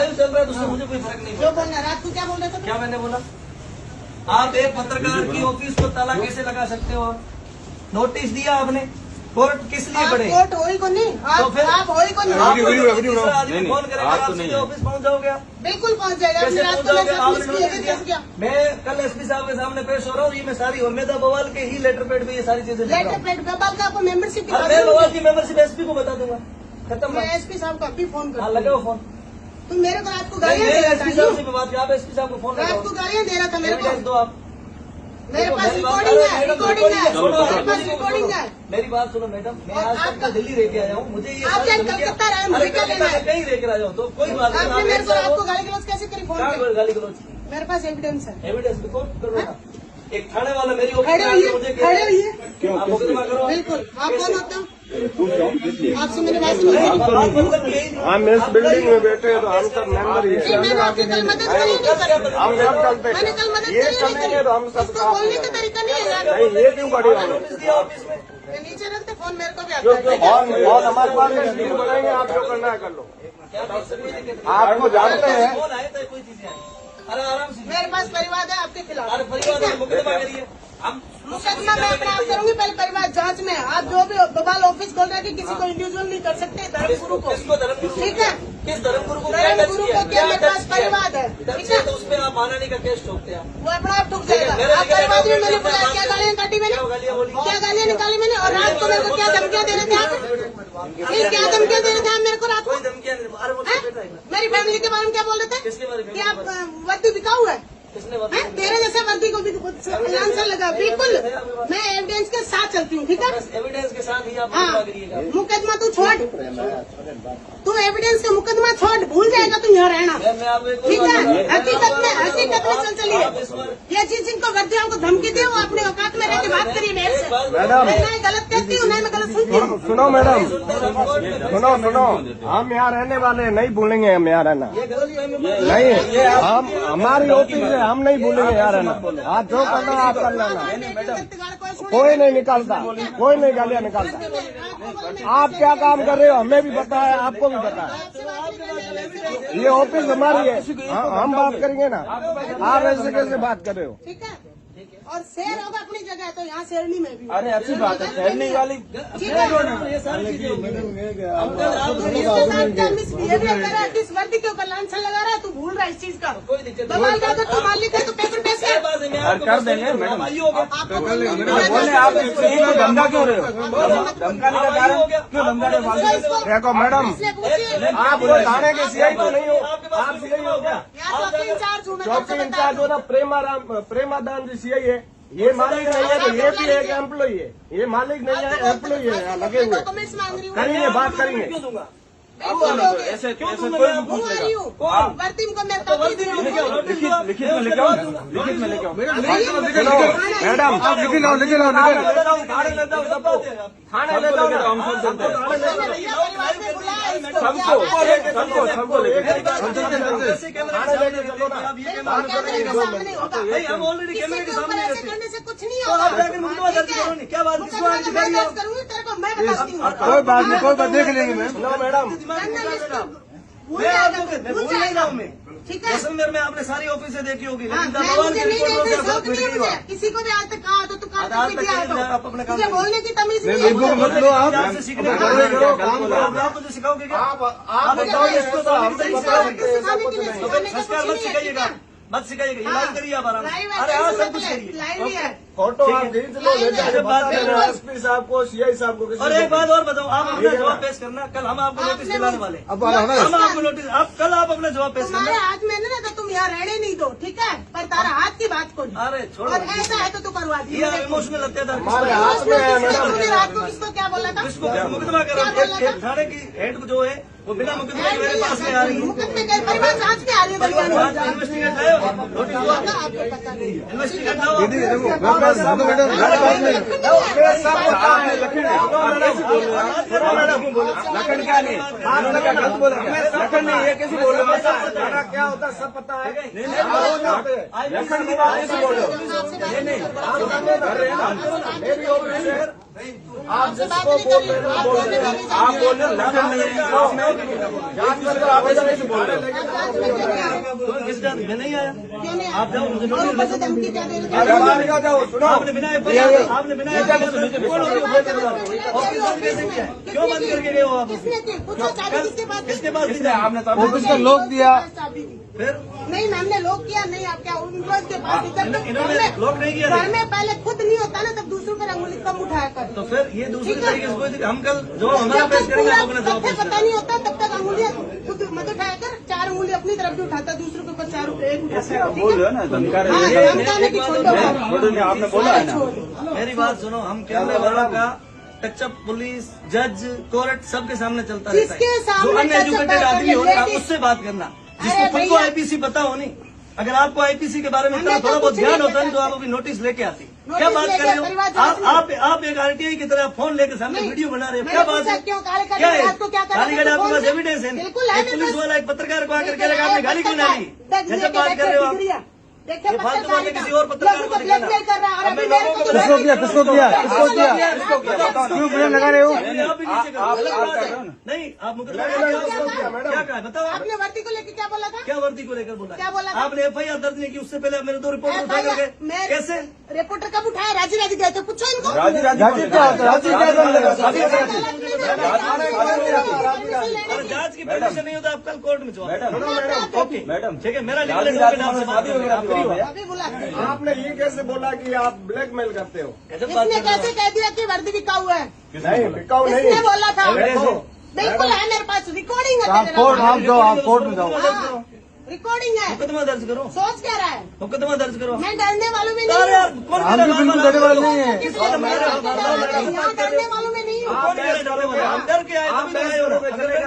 Live चल रहा है तो उससे मुझे कोई फर्क नहीं जो बोलना रात को क्या बोल रहे थे? क्या मैंने बोला? आप एक पत्रकार की ऑफिस को ताला कैसे लगा सकते हो? आप नोटिस दिया आपने, कोर्ट किस लिए आप पड़े? कोर्ट हो ही को नहीं, तो फिर आप हो ही को नहीं। दूसरा आदमी फोन करेगा आप सीधे ऑफिस पहुंच जाओगे आप? बिल्कुल पहुंच जाएगा। कैसे रात पहुंच को जाओगे? आपने मैंने नोटिस दिया। किया। मैं कल एसपी साहब के सामने पेश हो रहा हूँ, ये मैं सारी उम्मीदा बवाल के ही लेटर पेड पे ये सारी चीजें लिख रहा लेटर हूँ। प्लेट बबाल का आपको मेंबरशिप और मैं बवाल की मेंबरशिप एसपी को बता दूंगा। खत्म। मैं एसपी साहब को अभी फोन हाँ कर लगाओ फोन। तुम मेरे को रात को गालियाँ दे रहा एसपी साहब से था। बात आप एसपी साहब को फोन रात लगाओ। को गालियाँ दे रहा था मेरे एविडेंस को। दो आप। मेरे पास रिकॉर्डिंग है, रिकॉर्डिंग है, मेरे पास रिकॉर्डिंग है। मेरी बात सुनो मैडम, मैं आज तक आपका- दिल्ली रह के आया हूँ, मुझे ये आप सारी चाहे धमकियाँ- कलकत्ता रहे, मुझे अरे क्या लेना कलकत्ता है? कहीं रह कर आ जाओ तो कोई बात नहीं। आपने मेरे को रात को गाली गलौज कैसे करी फोन क्या पे? गाली गलौज की? मेरे पास एविडेंस है। एविडेंस रिकॉर्ड करो ना। एक थाने वाला मेरी खड़े ऑफिस में होइए, आके मुझे खड़े होइए। क्यों आप मुकदमा करो? बिल्कुल। आप कौन होते हो? पूछ रहा हूँ इसलिए। आपसे मेरी बात नहीं, सुनो। बात मतलब यही नहीं। हम इस बिल्डिंग में बैठे हैं तो हम सब मेंबर ही नहीं, मैंने आपकी कल मदद करी नहीं करी। हम सब चलते मैंने कल मदद ये करी नहीं चलेंगे करी। तो हम सब इसको बोलने का तरीका नहीं है यार। नहीं, ये क्यों बड़ी बात नोटिस दिया ऑफिस में। मैं नीचे रखते फोन मेरे को भी आता है। और हमारे पास में डील बनाएंगे, आप जो करना है कर लो। क्या बात से कोई दिक्कत नहीं। आपको जानते हैं फोन आए तो कोई चीजें आई। अरे आराम से। मेरे पास परिवार है आपके खिलाफ। अरे परिवार में मुकदमा करिए। हम मुकदमा मैं अपना आप करूंगी पहले परिवार जांच में। आप जो भी बबाल ऑफिस खोल रहे हैं कि किसी को इंडिविजुअल नहीं कर सकते धर्मगुरु को। किसको धर्मगुरु? ठीक है। किस धर्मगुरु को? क्या धर्मगुरु को क्या मेरे पास परिवार है। ठीक है। तो उस पर आप मानहानि का केस ठोकते हैं। वो अपना आप ठुक जाएगा। आप परिवार में मैंने बुलाया, क्या गालियाँ काटी मैंने, क्या गालियाँ बोली? क्या गालियाँ निकाली मैंने। और रात को मेरे को क्या धमकियाँ दे रहे थे आप? फिर क्या धमकियाँ दे रहे थे आप मेरे को रात को? कोई धमकियाँ नहीं। अरे वो हैं? बेटा है। मेरी फैमिली के बारे में क्या बोल रहे थे? किसके बारे में? कि आप वर्दी बिकाऊ है। किसने हैं? बताया? तेरे जैसे वर्दी को भी आंसर लगा। बिल्कुल मैं एविडेंस के साथ चलती हूँ। ठीक है। बस एविडेंस के साथ ही आप हाँ, मुकदमा करिएगा। मुकदमा तू छोड़, तू एविडेंस का मुकदमा छोड़, भूल जाएगा तू यहाँ रहना। मैं आपको एक ठीक है। बात- हकीकत में चल चलिए। आप इस बार- ये जिनको वर्दियों को धमकी दे वो अपने औकात में रह के बात करिए मेरे से। मैडम। मैं नहीं गलत कहती हूँ, नहीं मैं गलत सुनती हूँ। सुनो मैडम, सुनो हम यहाँ रहने वाले हैं, नहीं भूलेंगे हम यहाँ रहना। ये गलत फहमी मत- नहीं, हम हमारी ऑफिस है, हम नहीं भूलेंगे यहाँ रहना। आप जो करना आप कर लेना। कोई नहीं निकालता, कोई नहीं गालियाँ निकालता। आप क्या काम कर रहे हो हमें भी पता है, आपको भी पता है। ये ऑफिस हमारी है, हम बात करेंगे ना। आप ऐसे कैसे बात कर रहे हो? ठीक है। और शेर होगा अपनी जगह, तो यहाँ शेरनी में भी। अरे अच्छी बात है, ठहरने वाली ठीक है। ये सारी चीजें होंगी। इसके साथ क्या मिसबिहेवियर कर रहा है? किस वर्दी के ऊपर लांछन लगा रहा है? तू भूल रहा है इस चीज का। कोई दिक्कत नहीं। बवाल का अगर तू मालिक है तो पेपर पेश क्या कर। बात है? मैं आपको कर देंगे मैडम। आइए हो गया। आपको बोले आप धंधा क्यों रहे हो? धमकाने का कारण क्यों धमकाने वाले? देखो मैडम, आप थाने के सीआई तो नहीं हो, आप सीआई हो क्या? चौकी इंचार्ज हूँ मैं, चौकी आपको बता इंचार्ज हो ना, प्रेमादान जी सीआई है। ये मालिक नहीं है तो ये भी एक एम्प्लॉई है। ये मालिक नहीं है, एम्प्लॉई है यहाँ लगे हुए। डॉक्यूमेंट्स मांग रही हूँ। करेंगे, बात करेंगे। क्यों दूंगा? ऐसे क्यों ऐसे दूंगा? कोई मैं भी पूछ आ लेगा। रही हूँ। कौन? वर्दी को मैं तो वर्दी में लिखे हो, लिखित में लेके आओ, लिखित में लेके आओ। मैडम सुनो मैडम, आप लिख लो, लिख लो, थाने लेता हूँ सबको। थाने ले जाओ ना, हम सब चलते हैं। सबको लेके ऐसे कैमरे के सामने रहते हैं, आप ये कैमरा- नहीं, हम ऑलरेडी कैमरे के सामने रहते हैं। करने से कुछ नहीं तो होगा। आप जाकर मुकदमा दर्ज करो नहीं। क्या बात? किसको आज दिखा रही हो? करूंगी तेरे को मैं बताती हूँ। कोई बात नहीं, कोई बात देख लेंगे मैम। नो मैडम, भूल मैं जाएगा, आपको भूल भूल नहीं रहा हूँ मैं। ठीक है। जैसलमेर में आपने सारी ऑफिसें देखी होगी, हाँ, लेकिन मैं भगवान मुझे की नहीं रिपोर्ट देखती, से शौक सब नहीं है कुछ मुझे। किसी को भी आज तक कहा तो तू काम आज कर तक दिया किसी ने आप अपना काम तुझे करिए। बोलने की तमीज नहीं बिल्कुल है। मत लो आप। आपसे सीखने आप का करो, काम करो। आप मुझे सिखाओगे क्या? आप बताओ इसको तो हम सही सिखाने सिखाएंगे। के लिए सिखाने का संस्कार कुछ मत नहीं है, सिखाइएगा, ठीक है? मत सिखाइएगा। हाँ, इलाज करिए आप आराम से। लाइव है, अरे हाँ, टेंशन सब कुछ मत ले, करिए। लाइव ही है। फोटो आप खींच लो, ले जाके बता देना एसपी साहब को, सीआई साहब को। और एक बात और बताओ, आप अपना जवाब पेश करना। कल हम आपको नोटिस आपने दिलाने वाले हैं। अब आ रहा है हम आपको नोटिस, आप कल आप अपना जवाब पेश तुम्हारे करना। हाथ में ना तो तुम यहाँ रहने नहीं दो, ठीक है? पर तारा हाथ की बात को नहीं। अरे छोड़ो, और ऐसा है तो तू करवा दी। ये इमोशनल अत्याचार हमारे हाथ में है मैडम। तूने रात को किसको क्या बोला था? किसको मुकदमा करो? क्या बोला था? एक थाने की हेड जो है वो बिना मुकदमे के मेरे पास में आ रही है। मुकदमे के परिवार जांच के आ रही है परिवार में। इन्वेस्टिगेट है, नोटिस हुआ, आपको पता नहीं। इन्वेस्टिगेट ना हो। लखन क्या नहीं, आपने क्या गलत बोला क्या? लखन नहीं, ये कैसे बोल रहे हो? क्या होता है सब पता है। लखन की बात कैसे बोल रहे हो? नहीं, आप कर रहे हैं ना, मेरी ऑफिस है, आप जिसको बोल रहे हो बोल रहे हो, आप बोल रहे हो जांच कर आप ऐसा कैसे बोल रहे हो? किस जांच में नहीं आया? क्यों नहीं आप जाओ, मुझे और नोटिस ऊपर दे से दो। धमकी क्या दे रहे अरे हो? बाहर का जाओ, सुनो आपने बिना एफआईआर आपने बिना एफआईआर ऑफिस बंद कैसे किया है? क्यों बंद करके गए हो आप? किसने की? पूछो चाबी किसके पास थी? किसके पास थी? आपने ऑफिस का लॉक दिया। चाबी दी। फिर नहीं हमने लॉक किया नहीं, आप क्या उनको के पास थी? जब तक इन्होंने लॉक नहीं किया घर में पहले खुद नहीं होता ना तब दूसरों पर अंगुली कम उठाया कर। तो फिर ये दूसरे ठीक है। तरीके से कोई हम कल जो हमारा पेश करेंगे आप अपना जवाब पेश पता करेंगे। नहीं होता तब तक अंगुलियां खुद मत उठाया कर, 4 अंगुली अपनी तरफ भी उठाता, दूसरों के ऊपर 4 एक उठाता। बोल रहे हो ना धमका रहे हाँ, हो। धमकाने की छोड़ो। फोटो में आपने बोला है ना। मेरी बात सुनो, हम कैमरे वालों का टचअप पुलिस जज कोर्ट सबके सामने चलता रहता जिसके है। सामने जो अन touch-up एजुकेटेड करके आदमी हो आप ladies- उससे बात करना, अरे जिसको खुद को भैया- आईपीसी पता हो नहीं। अगर आपको आईपीसी के बारे में इतना हमने तो थोड़ा बहुत कुछ ध्यान नहीं होता है तो किया। आप अभी नोटिस लेके आती। नोटिस क्या बात लेके कर रहे हो परिवार जांच आप एक आरटीआई की तरह फोन लेके सामने नहीं, वीडियो बना रहे हो, मैंने क्या बात पूछा है? क्यों काले काले क्या है? रात को क्या कर रहे गाली थे? गलौज आपके फोन पास से? एविडेंस है? बिल्कुल है एक मेरे पुलिस पास। वाला एक पत्रकार को आकर देखिए, कह रहा है आपने गाली क्यों ना दी? देखिए, ये सब बात कर रहे हो आप। डिग्रियां। देखिए ये फालतू पत्रकार बातें किसी और पत्रकार को दिखाना। ब्लैकमेल कर रहा है और अब मैं अभी मेरे लोगों को को किसको किया किसको किया किसको किया किसको किया? बताओ ना। क्यों ब्लेम लगा रहे हो? आप भी नीचे करो। आप गलत बात कर है। रहे हो ना। नहीं आप मुकदमा मैंने क्या उसको किया, मैडम। कहा है बताओ आप। आपने वर्दी को लेकर क्या बोला था? क्या वर्दी को लेकर बोला? क्या बोला था? आपने एफआईआर दर्ज नहीं की, उससे पहले आप मेरे 2 रिपोर्ट उठा करके मैं कैसे? रिपोर्टर कब उठाया? राजी राजी गए थे, पूछो इनको। राजी राजी क्या होता है? राजी क्या कर लेगा? और जांच की परमिशन नहीं होता आप कल कोर्ट में जवाब मैडम दो। ओके मैडम ठीक है, मेरा राजी लीगल राजी एडवोकेट आपसे बात शादी करेगा। वगैरह आप भी फ्री हो? हुआ है। अभी बुला आपने ये कैसे बोला कि आप ब्लैकमेल करते हो? कैसे बात इसने कर रहे हो? कैसे कह दिया कि वर्दी बिका हुआ है? नहीं बिकाऊ नहीं। इसने बोला था। देखो, बिल्कुल है मेरे पास रिकॉर्डिंग है। आप कोर्ट आप जाओ, आप कोर्ट में जाओ। हाँ, रिकॉर्डिंग है। मुकदमा दर्ज करो, सोच क्या रहा है? मुकदमा दर्ज करो। मैं डरने वालों में अरे नहीं यार हूँ। कौन हम भी बिल्कुल डरने वाले नहीं है। यहाँ डरने वालों में नहीं हूँ। कौन कह रहा है डरने वाले? हम डर के आए तभी तो आए हो ना। अगर